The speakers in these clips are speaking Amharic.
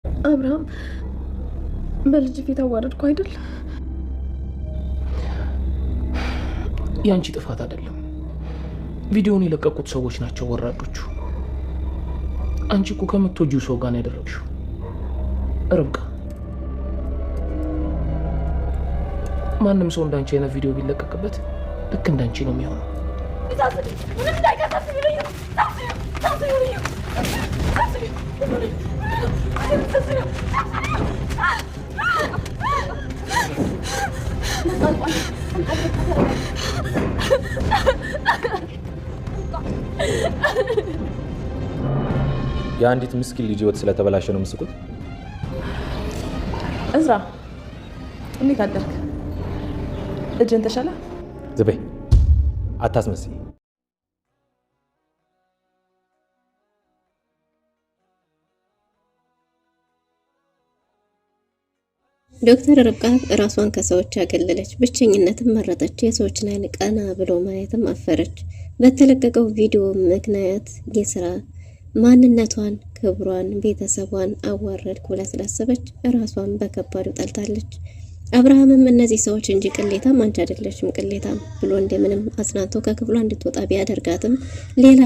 አብርሃም በልጅ ፊት አዋረድኩ አይደል? ያንቺ ጥፋት አይደለም። ቪዲዮውን የለቀቁት ሰዎች ናቸው ወራዶቹ። አንቺ እኮ ከምትወጂው ሰው ጋር ነው ያደረግሽው። ርብቃ፣ ማንም ሰው እንዳንቺ አይነት ቪዲዮ ቢለቀቅበት ልክ እንዳንቺ ነው የሚሆነው። የአንዲት ምስኪን ልጅ ህይወት ስለተበላሸ ነው የምትስቁት? እዝራ፣ እንዴት አደርክ? እጅን ተሻለ? ዝም በይ፣ አታስመስይ። ዶክተር ርብቃ ራሷን ከሰዎች አገለለች። ብቸኝነትን መረጠች። የሰዎችን አይን ቀና ብሎ ማየትም አፈረች። በተለቀቀው ቪዲዮ ምክንያት የስራ ማንነቷን፣ ክብሯን፣ ቤተሰቧን አዋረድኩ ብላ ስላሰበች ራሷን በከባዱ ጠልታለች። አብርሃምም እነዚህ ሰዎች እንጂ ቅሌታም አንቺ አይደለሽም ቅሌታም ብሎ እንደምንም አጽናንቶ ከክፍሏ እንድትወጣ ቢያደርጋትም ሌላ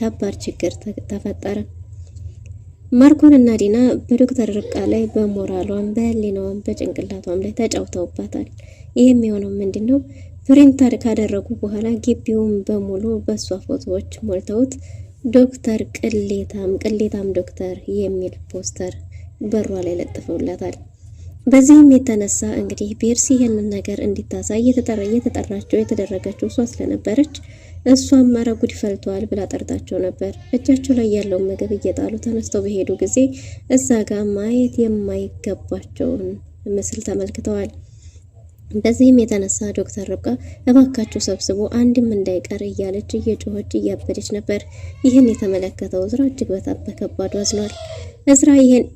ከባድ ችግር ተፈጠረ። ማርኮን እና ዲና በዶክተር ርብቃ ላይ በሞራሏም በህሊናዋም በጭንቅላቷም ላይ ተጫውተውባታል። ይህም የሆነው ምንድነው? ፕሪንተር ካደረጉ በኋላ ግቢውን በሙሉ በሷ ፎቶዎች ሞልተውት ዶክተር ቅሌታም ዶክተር የሚል ፖስተር በሯ ላይ ለጥፈውላታል። በዚህም የተነሳ እንግዲህ ቤርሲ ይህንን ነገር እንዲታሳይ የተጠራቸው የተደረገችው እሷ ስለነበረች እሷም ኧረ ጉድ ፈልቷል ብላ ጠርታቸው ነበር። እጃቸው ላይ ያለውን ምግብ እየጣሉ ተነስተው በሄዱ ጊዜ እዛ ጋር ማየት የማይገባቸውን ምስል ተመልክተዋል። በዚህም የተነሳ ዶክተር ርብቃ እባካችሁ ሰብስቦ አንድም እንዳይቀር እያለች እየጮኸች እያበደች ነበር። ይህን የተመለከተው እዝራ እጅግ በጣም በከባዱ አዝኗል። እዝራ ይህን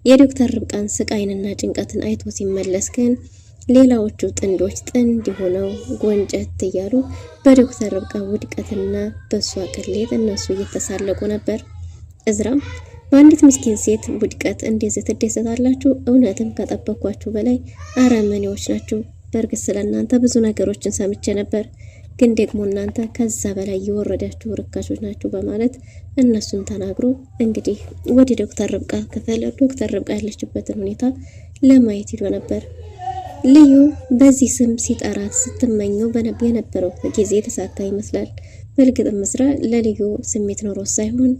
የዶክተር ርብቃን ስቃይንና ጭንቀትን አይቶ ሲመለስ ግን ሌላዎቹ ጥንዶች ጥንድ ሆነው ጎንጨት እያሉ በዶክተር ርብቃ ውድቀትና በሷ ቅሌት እነሱ እየተሳለቁ ነበር። እዝራም በአንዲት ምስኪን ሴት ውድቀት እንደዚህ ትደሰታላችሁ? እውነትም ከጠበኳችሁ በላይ አረመኔዎች ናችሁ። በእርግጥ ስለእናንተ ብዙ ነገሮችን ሰምቼ ነበር፣ ግን ደግሞ እናንተ ከዛ በላይ የወረዳችሁ ርካሾች ናችሁ በማለት እነሱን ተናግሮ እንግዲህ ወደ ዶክተር ርብቃ ክፍል ዶክተር ርብቃ ያለችበትን ሁኔታ ለማየት ሄዶ ነበር። ልዩ በዚህ ስም ሲጠራት ስትመኘው የነበረው ጊዜ የተሳካ ይመስላል። በእርግጥም እዝራ ለልዩ ስሜት ኖሮ ሳይሆን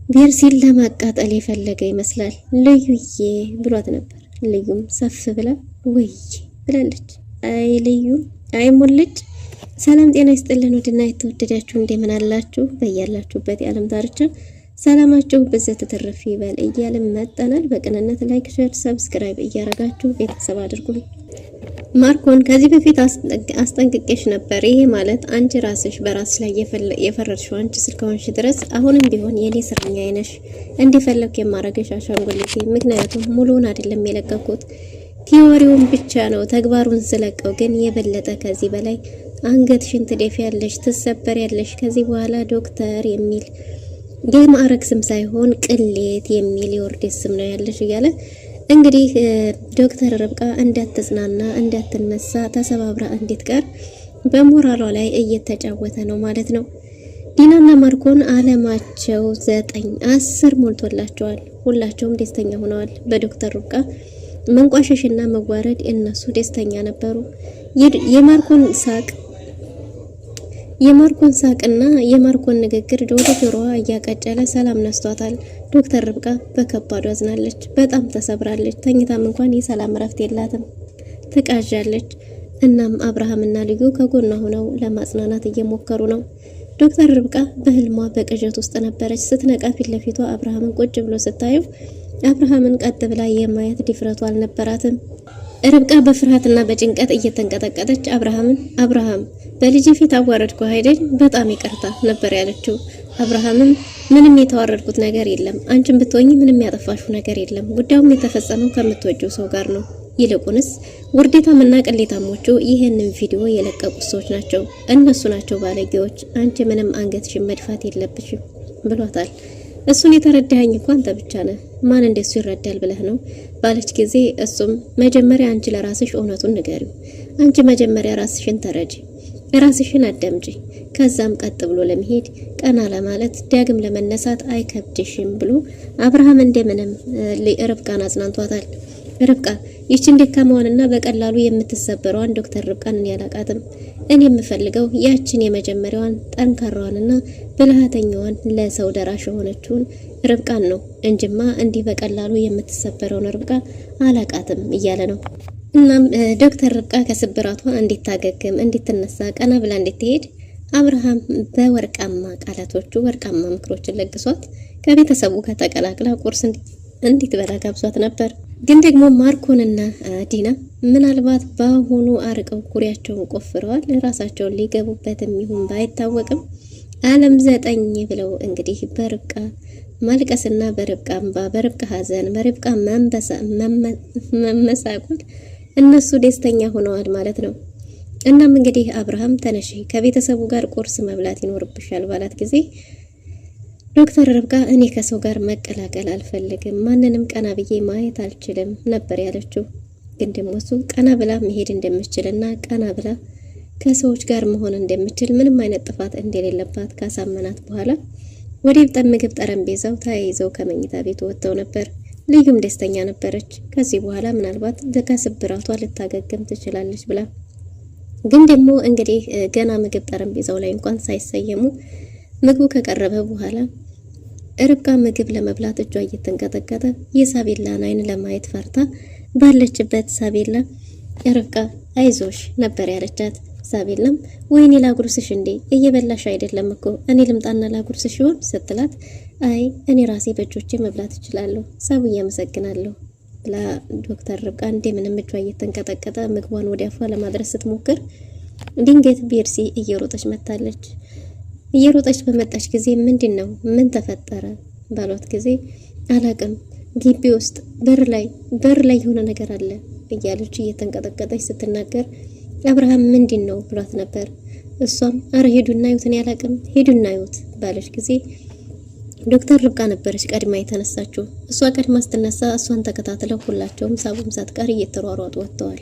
ቤርሲን ለማቃጠል የፈለገ ይመስላል። ልዩዬ ብሏት ነበር። ልዩም ሰፍ ብላ ወይ ብላለች። አይ ልዩ አይ ሙልጭ። ሰላም ጤና ይስጥልን ውድና የተወደዳችሁ እንደምን አላችሁ? በያላችሁበት የዓለም ዳርቻ ሰላማችሁ በዘት ተተረፈ ይበል እያልን መጣናል። በቅንነት ላይክ፣ ሼር፣ ሰብስክራይብ እያረጋችሁ ቤተሰብ አድርጉኝ። ማርኮን ከዚህ በፊት አስጠንቅቄሽ ነበር። ይሄ ማለት አንቺ ራስሽ በራስሽ ላይ የፈረድሽው አንቺ ስለሆንሽ ድረስ አሁንም ቢሆን የኔ ስረኛ አይነሽ እንዲፈለክ የማረገሽ አሻንጉሊቴ። ምክንያቱም ሙሉውን አይደለም የለቀኩት ቲዮሪውን ብቻ ነው። ተግባሩን ስለቀው ግን የበለጠ ከዚህ በላይ አንገትሽን ትደፊያለሽ፣ ትሰበሪያለሽ። ከዚህ በኋላ ዶክተር የሚል የማዕረግ ስም ሳይሆን ቅሌት የሚል የወርድ ስም ነው ያለሽ እያለ እንግዲህ ዶክተር ርብቃ እንዳትጽናና እንዳትነሳ ተሰባብራ እንድትቀር በሞራሏ ላይ እየተጫወተ ነው ማለት ነው። ዲናና ማርኮን አለማቸው 9 10 ሞልቶላቸዋል። ሁላቸውም ደስተኛ ሆነዋል። በዶክተር ርብቃ መንቋሸሽና መዋረድ እነሱ ደስተኛ ነበሩ። የማርኮን ሳቅና የማርኮን ንግግር ወደ ጆሮዋ እያቀጨለ ሰላም ነስቷታል። ዶክተር ርብቃ በከባዱ አዝናለች። በጣም ተሰብራለች። ተኝታም እንኳን የሰላም እረፍት የላትም፣ ትቃዣለች። እናም አብርሃምና ልዩ ከጎኗ ሆነው ለማጽናናት እየሞከሩ ነው። ዶክተር ርብቃ በህልሟ በቅዠት ውስጥ ነበረች። ስትነቃ ፊት ለፊቷ አብርሃምን ቁጭ ብሎ ስታየው አብርሃምን ቀጥ ብላ የማየት ድፍረቱ አልነበራትም። ርብቃ በፍርሃትና በጭንቀት እየተንቀጠቀጠች አብርሃም በልጅ ፊት አዋረድኩ አይደል? በጣም ይቅርታ ነበር ያለችው። አብርሃምም ምንም የተዋረድኩት ነገር የለም፣ አንቺም ብትወኚ ምንም ያጠፋሽው ነገር የለም። ጉዳዩም የተፈጸመው ከምትወጂው ሰው ጋር ነው። ይልቁንስ ውርዴታምና ቅሌታሞቹ ይህንን ቪዲዮ የለቀቁት ሰዎች ናቸው። እነሱ ናቸው ባለጌዎች። አንቺ ምንም አንገትሽን መድፋት የለብሽም ብሏታል። እሱን የተረዳኸኝ እኮ አንተ ብቻ ነህ። ማን እንደሱ ይረዳል ብለህ ነው ባለች ጊዜ እሱም መጀመሪያ አንቺ ለራስሽ እውነቱን ንገሪው። አንቺ መጀመሪያ ራስሽን ተረጂ፣ ራስሽን አዳምጪ። ከዛም ቀጥ ብሎ ለመሄድ ቀና ለማለት ዳግም ለመነሳት አይከብድሽም ብሎ አብርሃም እንደምንም ርብቃን አጽናንቷታል። ርብቃ ይችን ደካማዋንና በቀላሉ የምትሰበረዋን ዶክተር ርብቃን ያላቃትም። እኔ የምፈልገው ያችን የመጀመሪያዋን ጠንካራዋንና ብልሃተኛዋን ለሰው ደራሽ የሆነችውን ርብቃን ነው እንጂማ እንዲህ በቀላሉ የምትሰበረውን ርብቃ አላቃትም እያለ ነው። እናም ዶክተር ርብቃ ከስብራቷ እንድታገግም እንድትነሳ ቀና ብላ እንድትሄድ አብርሃም በወርቃማ ቃላቶቹ ወርቃማ ምክሮችን ለግሷት ከቤተሰቡ ጋር ተቀላቅላ ቁርስ እንድትበላ ጋብዟት ነበር። ግን ደግሞ ማርኮንና ዲና ምናልባት በአሁኑ አርቀው ኩሪያቸውን ቆፍረዋል። ራሳቸውን ሊገቡበትም ይሁን ባይታወቅም ዓለም 9 ብለው እንግዲህ በርብቃ ማልቀስና በርብቃ እንባ፣ በርብቃ ሐዘን፣ በርብቃ መመሳቆል እነሱ ደስተኛ ሆነዋል ማለት ነው። እናም እንግዲህ አብርሃም ተነሺ ከቤተሰቡ ጋር ቁርስ መብላት ይኖርብሻል ባላት ጊዜ ዶክተር ርብቃ እኔ ከሰው ጋር መቀላቀል አልፈልግም፣ ማንንም ቀና ብዬ ማየት አልችልም ነበር ያለችው። ግን ደግሞ እሱ ቀና ብላ መሄድ እንደምትችልና ቀና ብላ ከሰዎች ጋር መሆን እንደምትችል ምንም አይነት ጥፋት እንደሌለባት ካሳመናት በኋላ ወደ ምግብ ጠረጴዛው ተያይዘው ከመኝታ ቤቱ ወጥተው ነበር። ልዩም ደስተኛ ነበረች። ከዚህ በኋላ ምናልባት ከስብራቷ ልታገግም ትችላለች ብላ ግን ደግሞ እንግዲህ ገና ምግብ ጠረጴዛው ላይ እንኳን ሳይሰየሙ ምግቡ ከቀረበ በኋላ ርብቃ ምግብ ለመብላት እጇ እየተንቀጠቀጠ የሳቤላን አይን ለማየት ፈርታ ባለችበት ሳቤላ ርብቃ አይዞሽ ነበር ያለቻት። ሳቤላም ወይኔ ላጉርስሽ እንዴ እየበላሽ አይደለም እኮ እኔ ልምጣና ላጉርስሽ ይሆን ስትላት አይ እኔ ራሴ በእጆቼ መብላት እችላለሁ ሳቡዬ አመሰግናለሁ ብላ ዶክተር ርብቃ እንደምንም እጇ እየተንቀጠቀጠ ምግቧን ወደ አፏ ለማድረስ ስትሞክር ድንገት ቤርሲ እየሮጠች መጣለች። እየሮጠች በመጣች ጊዜ ምንድነው ምን ተፈጠረ ባሏት ጊዜ አላቅም ግቢ ውስጥ በር ላይ የሆነ ነገር አለ እያለች እየተንቀጠቀጠች ስትናገር አብርሃም ምንድነው ብሏት ነበር። እሷም አረ ሄዱና ይዩት እኔ አላቅም ሄዱና ይዩት ባለች ጊዜ ዶክተር ርብቃ ነበረች ቀድማ የተነሳችው። እሷ ቀድማ ስትነሳ እሷን ተከታትለው ሁላቸውም ሳቡም ሳትቀር እየተሯሯጡ ወጥተዋል።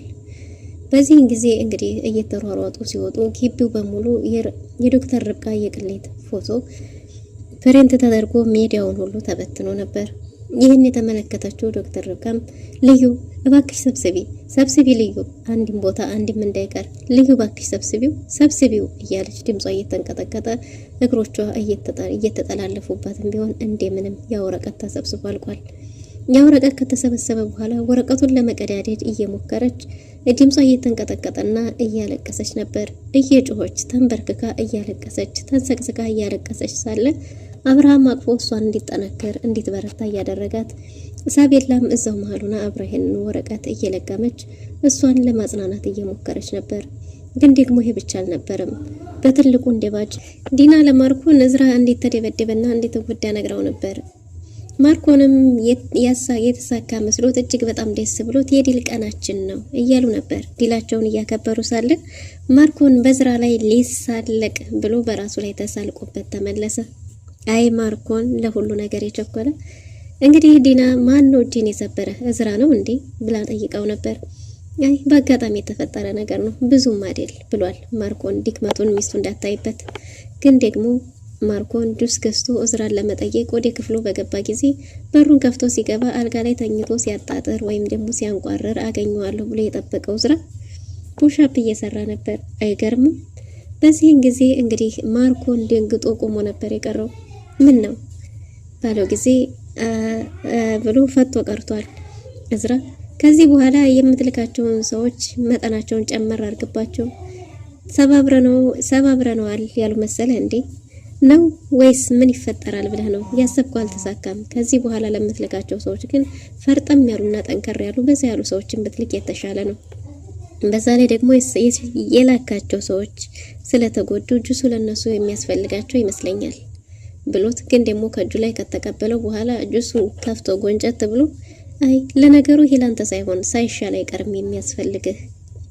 በዚህን ጊዜ እንግዲህ እየተሯሯጡ ሲወጡ ግቢው በሙሉ የዶክተር ርብቃ የቅሌት ፎቶ ፕሪንት ተደርጎ ሜዲያውን ሁሉ ተበትኖ ነበር። ይህን የተመለከተችው ዶክተር ርብቃም ልዩ እባክሽ ሰብስቢ ልዩ አንድም ቦታ አንድም እንዳይቀር ልዩ እባክሽ ሰብስቢው እያለች ድምጿ እየተንቀጠቀጠ እግሮቿ እየተጠላለፉባትም ቢሆን እንደምንም ያ ወረቀት ተሰብስቦ አልቋል። ያ ወረቀት ከተሰበሰበ በኋላ ወረቀቱን ለመቀዳደድ እየሞከረች ድምጿ እየተንቀጠቀጠና እያለቀሰች ነበር። እየጮኸች ተንበርክካ እያለቀሰች ተንሰቅስቃ እያለቀሰች ሳለ አብርሃም አቅፎ እሷን እንዲጠነከር እንድትበረታ እያደረጋት ሳቤላም እዛው መሀሉና አብራሄን ወረቀት እየለቀመች እሷን ለማጽናናት እየሞከረች ነበር። ግን ደግሞ ይሄ ብቻ አልነበረም። በትልቁ እንደባጅ ዲና ለማርኮን እዝራ እንድትደበደበና እንድትጎዳ ነግራው ነበር። ማርኮንም የተሳካ መስሎት እጅግ በጣም ደስ ብሎት የዲል ቀናችን ነው እያሉ ነበር። ዲላቸውን እያከበሩ ሳለ ማርኮን በዝራ ላይ ሊሳለቅ ብሎ በራሱ ላይ ተሳልቆበት ተመለሰ። አይ ማርኮን ለሁሉ ነገር የቸኮለ። እንግዲህ ዲና ማን ነው እጄን የሰበረ እዝራ ነው እንዴ ብላ ጠይቀው ነበር። አይ በአጋጣሚ የተፈጠረ ነገር ነው ብዙም አይደል ብሏል ማርኮን ድክመቱን ሚስቱ እንዳታይበት። ግን ደግሞ ማርኮን ጁስ ገዝቶ እዝራን ለመጠየቅ ወደ ክፍሉ በገባ ጊዜ በሩን ከፍቶ ሲገባ አልጋ ላይ ተኝቶ ሲያጣጥር ወይም ደግሞ ሲያንቋርር አገኘዋለሁ ብሎ የጠበቀው እዝራ ፑሻፕ እየሰራ ነበር። አይገርምም? በዚህን ጊዜ እንግዲህ ማርኮን ደንግጦ ቆሞ ነበር የቀረው። ምን ነው ባለው ጊዜ ብሎ ፈቶ ቀርቷል። እዝራ ከዚህ በኋላ የምትልካቸውን ሰዎች መጠናቸውን ጨመር አድርግባቸው፣ ሰባብረነዋል ያሉ መሰለ እንዴ ነው ወይስ ምን ይፈጠራል ብለህ ነው? ያሰብከው አልተሳካም። ከዚህ በኋላ ለምትልካቸው ሰዎች ግን ፈርጠም ያሉና ጠንከር ያሉ በዛ ያሉ ሰዎችን ብትልክ የተሻለ ነው። በዛ ላይ ደግሞ የላካቸው ሰዎች ስለተጎዱ ጁሱ ለነሱ የሚያስፈልጋቸው ይመስለኛል ብሎት ግን ደግሞ ከእጁ ላይ ከተቀበለው በኋላ ጁሱን ከፍቶ ጎንጨት ብሎ አይ ለነገሩ ይሄ ላንተ ሳይሆን ሳይሻል አይቀርም የሚያስፈልግህ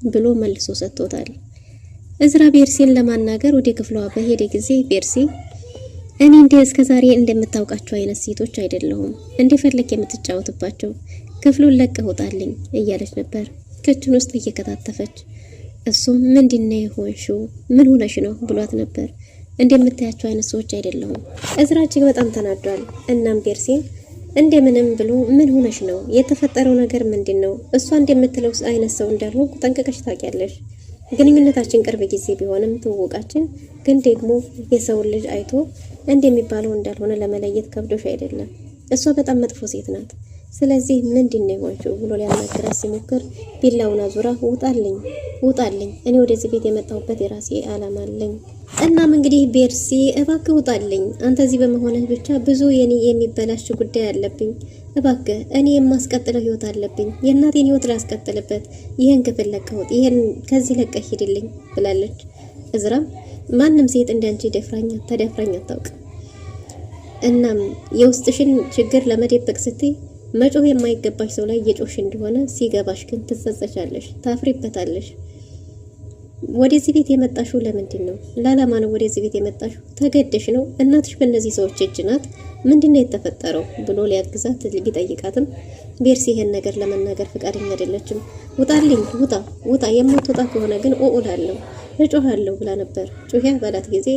ብሎ መልሶ ሰጥቶታል። እዝራ ቤርሲን ለማናገር ወደ ክፍሏ በሄደ ጊዜ ቤርሲ እኔ እስከዛሬ እንደምታውቃቸው አይነት ሴቶች አይደለሁም፣ እንደፈለክ የምትጫወትባቸው፣ ክፍሉን ለቀህ ውጣልኝ እያለች ነበር ክችን ውስጥ እየከታተፈች። እሱም ምንድነው የሆንሽው? ምን ሆነሽ ነው ብሏት ነበር። እንደምታያቸው አይነት ሰዎች አይደለሁም። እዝራ እጅግ በጣም ተናዷል። እናም ቤርሲን እንደምንም ብሎ ምን ሆነሽ ነው? የተፈጠረው ነገር ምንድነው? እሷ እንደምትለው አይነት ሰው እንዳልሆንኩ ጠንቅቀሽ ታውቂያለሽ። ግንኙነታችን ቅርብ ጊዜ ቢሆንም ትውውቃችን ግን ደግሞ የሰው ልጅ አይቶ እንደሚባለው እንዳልሆነ ለመለየት ከብዶሽ አይደለም። እሷ በጣም መጥፎ ሴት ናት። ስለዚህ ምንድነው የሆንሽው ብሎ ሊያናግራት ሲሞክር ቢላውና ዙራ ውጣልኝ፣ እኔ ወደዚህ ቤት የመጣሁበት የራሴ ዓላማ አለኝ። እናም እንግዲህ ቤርሲ እባክህ ውጣልኝ፣ አንተ እዚህ በመሆንህ ብቻ ብዙ የኔ የሚበላሽ ጉዳይ አለብኝ። እባክህ እኔ የማስቀጥለው ህይወት አለብኝ፣ የእናቴን ህይወት ላስቀጥልበት። ይህን ክፍል ለቀውጥ፣ ይህን ከዚህ ለቀህ ሂድልኝ ብላለች። እዝራም ማንም ሴት እንዳንቺ ተደፍራኝ አታውቅ። እናም የውስጥሽን ችግር ለመደበቅ ስትይ መጮህ የማይገባሽ ሰው ላይ እየጮሽ እንደሆነ ሲገባሽ ግን ትጸጸቻለሽ፣ ታፍሪበታለሽ። ወደዚህ ቤት የመጣሽው ለምንድን ነው? ለዓላማ ነው ወደዚህ ቤት የመጣሽው? ተገደሽ ነው? እናትሽ በእነዚህ ሰዎች እጅ ናት? ምንድነው የተፈጠረው ብሎ ሊያግዛት ቢጠይቃትም ቤርሲ ይሄን ነገር ለመናገር ፈቃደኛ አይደለችም። ውጣልኝ፣ ውጣ፣ የማትወጣ ከሆነ ግን እጮሃለሁ ብላ ነበር። ጩሂያ ባላት ጊዜ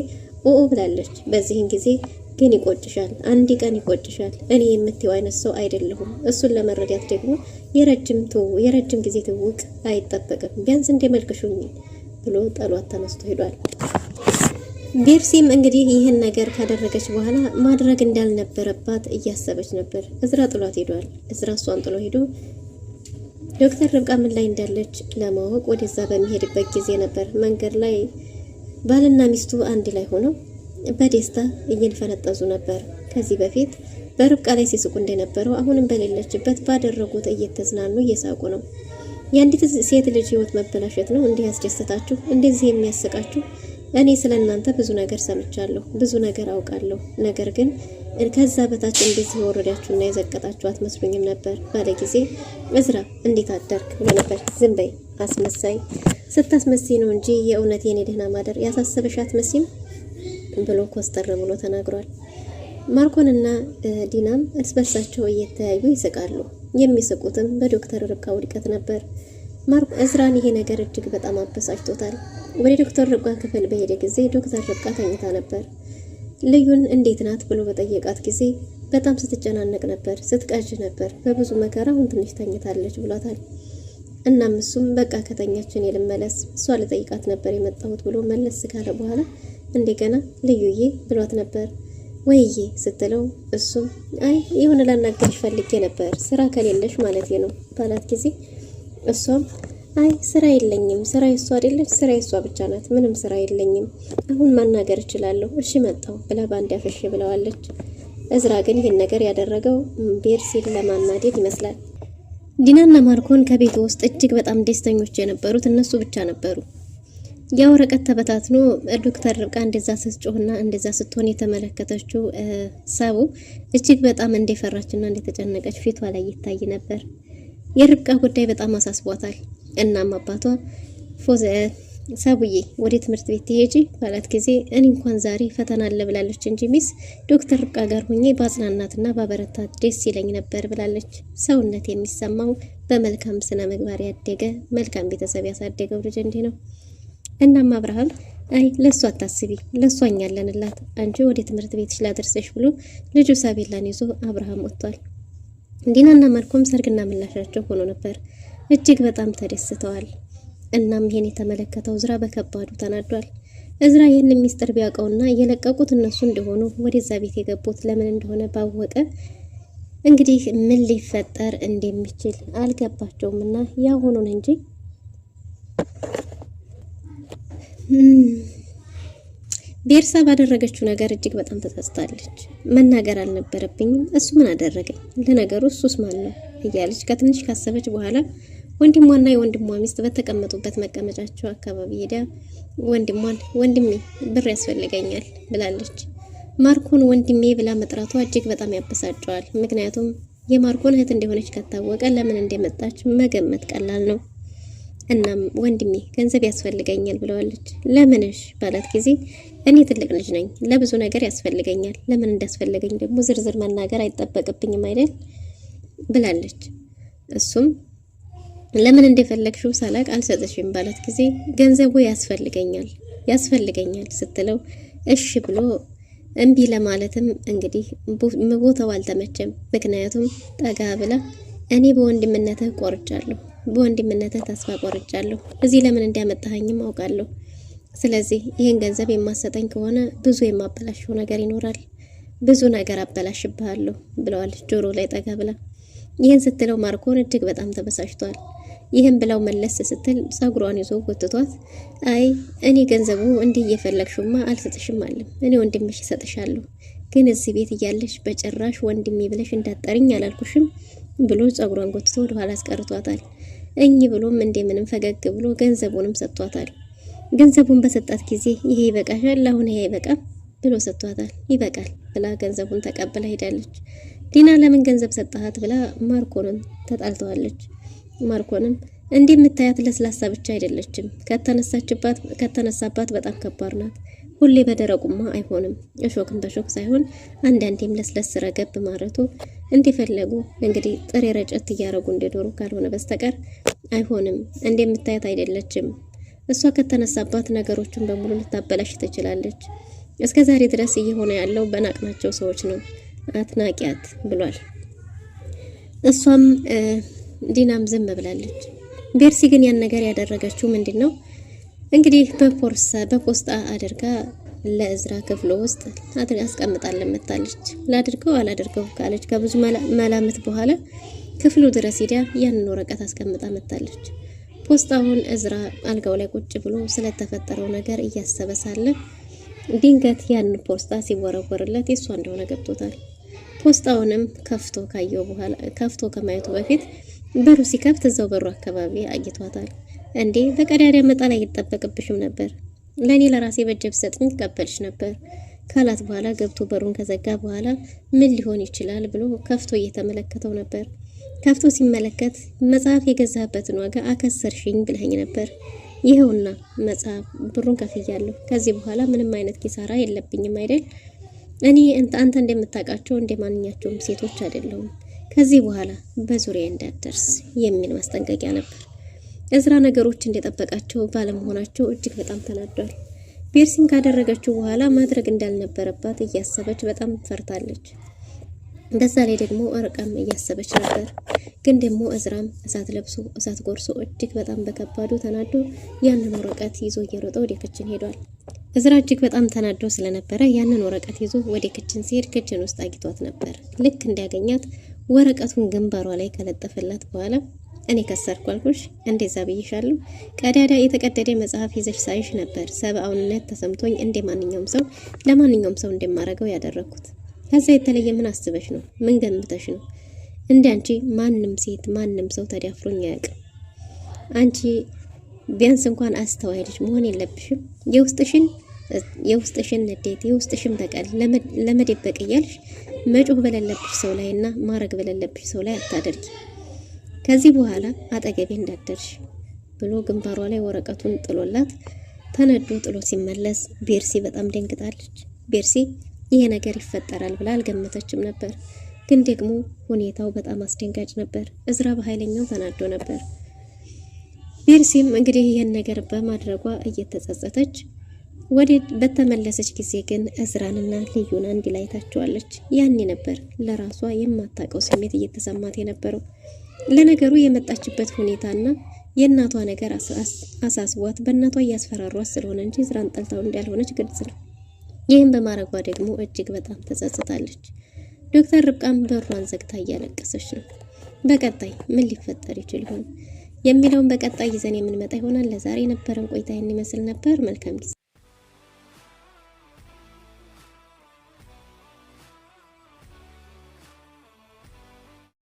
ብላለች። በዚህን ጊዜ ግን ይቆጭሻል፣ አንድ ቀን ይቆጭሻል። እኔ የምትይው አይነት ሰው አይደለሁም። እሱን ለመረዳት ደግሞ የረጅም ጊዜ ትውውቅ አይጠበቅም። ቢያንስ እንደመልክሹኝ ብሎ ጠሏት ተነስቶ ሄዷል። ቤርሲም እንግዲህ ይህን ነገር ካደረገች በኋላ ማድረግ እንዳልነበረባት እያሰበች ነበር። እዝራ ጥሏት ሄዷል። እዝራ እሷን ጥሎ ሄዶ ዶክተር ርብቃ ምን ላይ እንዳለች ለማወቅ ወደዛ በሚሄድበት ጊዜ ነበር መንገድ ላይ ባልና ሚስቱ አንድ ላይ ሆነው በደስታ እየፈነጠዙ ነበር። ከዚህ በፊት በርብቃ ላይ ሲስቁ እንደነበረው አሁንም በሌለችበት ባደረጉት እየተዝናኑ እየሳቁ ነው። የአንዲት ሴት ልጅ ህይወት መበላሸት ነው እንዲህ ያስደስታችሁ? እንደዚህ የሚያስቃችሁ? እኔ ስለእናንተ ብዙ ነገር ሰምቻለሁ፣ ብዙ ነገር አውቃለሁ። ነገር ግን ከዛ በታች እንደዚህ የወረዳችሁና የዘቀጣችሁ አትመስሉኝም ነበር ባለ ጊዜ እዝራ እንዴት አደርክ ብሎ ነበር። ዝም በይ አስመሳይ፣ ስታስመስይ ነው እንጂ የእውነት የኔ ደህና ማደር ያሳሰበሽ አትመስይም ብሎ ኮስተር ብሎ ተናግሯል። ማርኮንና ዲናም እርስ በርሳቸው እየተያዩ ይስቃሉ። የሚስቁትም በዶክተር ርብቃ ውድቀት ነበር። እዝራን ይሄ ነገር እጅግ በጣም አበሳጭቶታል። ወደ ዶክተር ርብቃ ክፍል በሄደ ጊዜ ዶክተር ርብቃ ተኝታ ነበር። ልዩን እንዴት ናት ብሎ በጠየቃት ጊዜ በጣም ስትጨናነቅ ነበር፣ ስትቃዥ ነበር። በብዙ መከራ አሁን ትንሽ ተኝታለች ብሏታል። እናም እሱም በቃ ከተኛችን የልመለስ እሷ ልጠይቃት ነበር የመጣሁት ብሎ መለስ ካለ በኋላ እንደገና ልዩዬ ብሏት ነበር። ወይዬ ስትለው እሱም አይ የሆነ ላናገርሽ ፈልጌ ነበር ስራ ከሌለሽ ማለት ነው ባላት ጊዜ እሷም አይ ስራ የለኝም፣ ስራ የሷ አይደለች፣ ስራ የሷ ብቻ ናት፣ ምንም ስራ የለኝም፣ አሁን ማናገር እችላለሁ፣ እሺ መጣሁ ብላ ባንድ ያፈሽ ብለዋለች። እዝራ ግን ይህን ነገር ያደረገው ቤርሲን ለማናደድ ይመስላል። ዲናና ማርኮን ከቤቱ ውስጥ እጅግ በጣም ደስተኞች የነበሩት እነሱ ብቻ ነበሩ። ያ ወረቀት ተበታትኖ ዶክተር ርብቃ እንደዛ ስትጮህና እንደዛ ስትሆን የተመለከተችው ሰው እጅግ በጣም እንደፈራችና እንደተጨነቀች ፊቷ ላይ ይታይ ነበር። የርብቃ ጉዳይ በጣም አሳስቧታል። እናም አባቷ ሰቡዬ ወደ ትምህርት ቤት ትሄጂ ባላት ጊዜ እኔ እንኳን ዛሬ ፈተና አለ ብላለች እንጂ ሚስ ዶክተር ርብቃ ጋር ሆኜ ባጽናናትና ባበረታት ደስ ይለኝ ነበር ብላለች። ሰውነት የሚሰማው በመልካም ስነ ምግባር ያደገ መልካም ቤተሰብ ያሳደገው ልጅ እንዲህ ነው። እናም አብርሃም አይ ለሷ አታስቢ፣ ለሷ እኛ አለንላት፣ አንቺ ወደ ትምህርት ቤትሽ ላደርሰሽ ብሎ ልጁ ሳቤላን ይዞ አብርሃም ወጥቷል። ዲናና ማርኮም ሰርግና ምላሻቸው ሆኖ ነበር። እጅግ በጣም ተደስተዋል። እናም ይሄን የተመለከተው እዝራ በከባዱ ተናዷል። እዝራ ይህን ሚስጥር ቢያውቀውና የለቀቁት እነሱ እንደሆኑ ወደዛ ቤት የገቡት ለምን እንደሆነ ባወቀ እንግዲህ ምን ሊፈጠር እንደሚችል አልገባቸውምና ያ ሆኖን እንጂ ቤርሳ ባደረገችው ነገር እጅግ በጣም ተጸጽታለች። መናገር አልነበረብኝም፣ እሱ ምን አደረገኝ፣ ለነገሩ እሱስ ማን ነው እያለች ከትንሽ ካሰበች በኋላ ወንድሟና የወንድሟ ሚስት በተቀመጡበት መቀመጫቸው አካባቢ ሄዳ ወንድሜ ብር ያስፈልገኛል ብላለች። ማርኮን ወንድሜ ብላ መጥራቷ እጅግ በጣም ያበሳጨዋል። ምክንያቱም የማርኮን እህት እንደሆነች ከታወቀ ለምን እንደመጣች መገመት ቀላል ነው። እናም ወንድሜ ገንዘብ ያስፈልገኛል ብለዋለች። ለምንሽ ባላት ጊዜ እኔ ትልቅ ልጅ ነኝ፣ ለብዙ ነገር ያስፈልገኛል። ለምን እንዳስፈልገኝ ደግሞ ዝርዝር መናገር አይጠበቅብኝም አይደል ብላለች። እሱም ለምን እንደፈለግሽው ሳላቅ አልሰጥሽም ባላት ጊዜ ገንዘቡ ያስፈልገኛል ስትለው እሺ ብሎ እምቢ ለማለትም እንግዲህ ቦታው አልተመቸም። ምክንያቱም ጠጋ ብላ እኔ በወንድምነትህ ቆርጫለሁ፣ በወንድምነትህ ተስፋ ቆርጫለሁ። እዚህ ለምን እንዲያመጣኸኝም አውቃለሁ። ስለዚህ ይህን ገንዘብ የማሰጠኝ ከሆነ ብዙ የማበላሸው ነገር ይኖራል፣ ብዙ ነገር አበላሽብሃለሁ ብለዋለች ጆሮ ላይ ጠጋ ብላ። ይህን ስትለው ማርኮን እጅግ በጣም ተበሳጭቷል። ይህን ብለው መለስ ስትል ጸጉሯን ይዞ ጎትቷት አይ እኔ ገንዘቡ እንዲህ እየፈለግሽማ አልሰጥሽም አለም፣ እኔ ወንድምሽ እሰጥሻለሁ፣ ግን እዚህ ቤት እያለሽ በጭራሽ ወንድሜ ብለሽ እንዳጠርኝ አላልኩሽም ብሎ ጸጉሯን ጎትቶ ወደ ኋላ አስቀርቷታል። ብሎም እንደምንም ፈገግ ብሎ ገንዘቡንም ሰጥቷታል። ገንዘቡን በሰጣት ጊዜ ይሄ ይበቃሻል፣ አሁን ይሄ አይበቃም ብሎ ሰጥቷታል። ይበቃል ብላ ገንዘቡን ተቀብላ ሄዳለች። ዲና ለምን ገንዘብ ሰጣሃት ብላ ማርኮንን ተጣልተዋለች። ማርኮንም እንደምታያት ለስላሳ ብቻ አይደለችም፣ ከተነሳባት በጣም ከባድ ናት። ሁሌ በደረቁማ አይሆንም፣ እሾክም በሾክ ሳይሆን አንዳንዴም ለስለስ ረገብ ማረቱ እንደፈለጉ እንግዲህ ጥሬ ረጨት እያረጉ እንደዶሩ ካልሆነ በስተቀር አይሆንም። እንደምታያት አይደለችም። እሷ ከተነሳባት ነገሮችን በሙሉ ልታበላሽ ትችላለች። እስከዛሬ ድረስ እየሆነ ያለው በናቅናቸው ሰዎች ነው፣ አትናቂያት ብሏል። እሷም ዲናም ዝም ብላለች። ቤርሲ ግን ያን ነገር ያደረገችው ምንድነው እንግዲህ በፖስታ አድርጋ ለእዝራ ክፍሉ ውስጥ አስቀምጣለን መታለች። ላድርገው አላድርገው ካለች ከብዙ መላምት በኋላ ክፍሉ ድረስ ሄዳ ያንን ወረቀት አስቀምጣ መታለች። ፖስታውን እዝራ አልጋው ላይ ቁጭ ብሎ ስለተፈጠረው ነገር እያሰበ ሳለ ድንገት ያንን ፖስታ ሲወረወርለት የሷ እንደሆነ ገብቶታል። ፖስታውንም ከፍቶ ከማየቱ በፊት በሩ ሲከፍት እዛው በሩ አካባቢ አግኝቷታል። እንዴ በቀዳዳ መጣል አይጠበቅብሽም ነበር፣ ለኔ ለራሴ በጀብ ሰጥኝ ተቀበልሽ ነበር ካላት በኋላ ገብቶ በሩን ከዘጋ በኋላ ምን ሊሆን ይችላል ብሎ ከፍቶ እየተመለከተው ነበር። ከፍቶ ሲመለከት መጽሐፍ የገዛበትን ዋጋ አከሰርሽኝ ብለኝ ነበር፣ ይሄውና መጽሐፍ ብሩን ከፍያለሁ፣ ከዚህ በኋላ ምንም አይነት ኪሳራ የለብኝም አይደል? እኔ አንተ እንደምታውቃቸው እንደማንኛቸውም ሴቶች አይደለሁም፣ ከዚህ በኋላ በዙሪያ እንዳትደርስ የሚል ማስጠንቀቂያ ነበር። እዝራ ነገሮች እንደጠበቃቸው ባለመሆናቸው እጅግ በጣም ተናዷል። ቤርሲን ካደረገችው በኋላ ማድረግ እንዳልነበረባት እያሰበች በጣም ፈርታለች። በዛ ላይ ደግሞ አርቃም እያሰበች ነበር። ግን ደግሞ እዝራም እሳት ለብሶ እሳት ጎርሶ እጅግ በጣም በከባዱ ተናዶ ያንን ወረቀት ይዞ እየሮጠ ወደ ክችን ሄዷል። እዝራ እጅግ በጣም ተናዶ ስለነበረ ያንን ወረቀት ይዞ ወደ ክችን ሲሄድ ክችን ውስጥ አግኝቷት ነበር። ልክ እንዲያገኛት ወረቀቱን ግንባሯ ላይ ከለጠፈላት በኋላ እኔ ከሰርኩ አልኩሽ፣ እንደዛ ብዬሻለሁ። ቀዳዳ የተቀደደ መጽሐፍ ይዘሽ ሳይሽ ነበር ሰብአውነት ተሰምቶኝ እንደማንኛውም ሰው ለማንኛውም ሰው እንደማረገው ያደረኩት። ከዛ የተለየ ምን አስበሽ ነው? ምን ገምተሽ ነው? እንዳንቺ ማንም ሴት ማንም ሰው ተዳፍሮኝ አያውቅም። አንቺ ቢያንስ እንኳን አስተዋይ ልጅ መሆን የለብሽም። የውስጥሽን ንዴት የውስጥሽን በቀል ለመደበቅ እያልሽ መጮህ በሌለብሽ ሰው ላይና ማረግ በሌለብሽ ሰው ላይ አታደርጊ። ከዚህ በኋላ አጠገቤ እንዳትደርሽ ብሎ ግንባሯ ላይ ወረቀቱን ጥሎላት ተነዶ ጥሎ ሲመለስ ቤርሲ በጣም ደንግጣለች። ቤርሲ ይሄ ነገር ይፈጠራል ብላ አልገመተችም ነበር። ግን ደግሞ ሁኔታው በጣም አስደንጋጭ ነበር። እዝራ በኃይለኛው ተናዶ ነበር። ቤርሲም እንግዲህ ይህን ነገር በማድረጓ እየተጸጸተች በተመለሰች ጊዜ ግን እዝራንና ልዩን አንድ ላይ ታቸዋለች። ያኔ ነበር ለራሷ የማታውቀው ስሜት እየተሰማት የነበረው። ለነገሩ የመጣችበት ሁኔታና የእናቷ ነገር አሳስቧት በእናቷ እያስፈራሯት ስለሆነ እንጂ እዝራን ጠልታው እንዳልሆነች ግልጽ ነው። ይህን በማድረጓ ደግሞ እጅግ በጣም ተጸጽታለች። ዶክተር ርብቃም በሯን ዘግታ እያለቀሰች ነው። በቀጣይ ምን ሊፈጠር ይችል ይሆን የሚለውን በቀጣይ ይዘን የምንመጣ ይሆናል። ለዛሬ የነበረን ቆይታ ይህን ይመስል ነበር። መልካም ጊዜ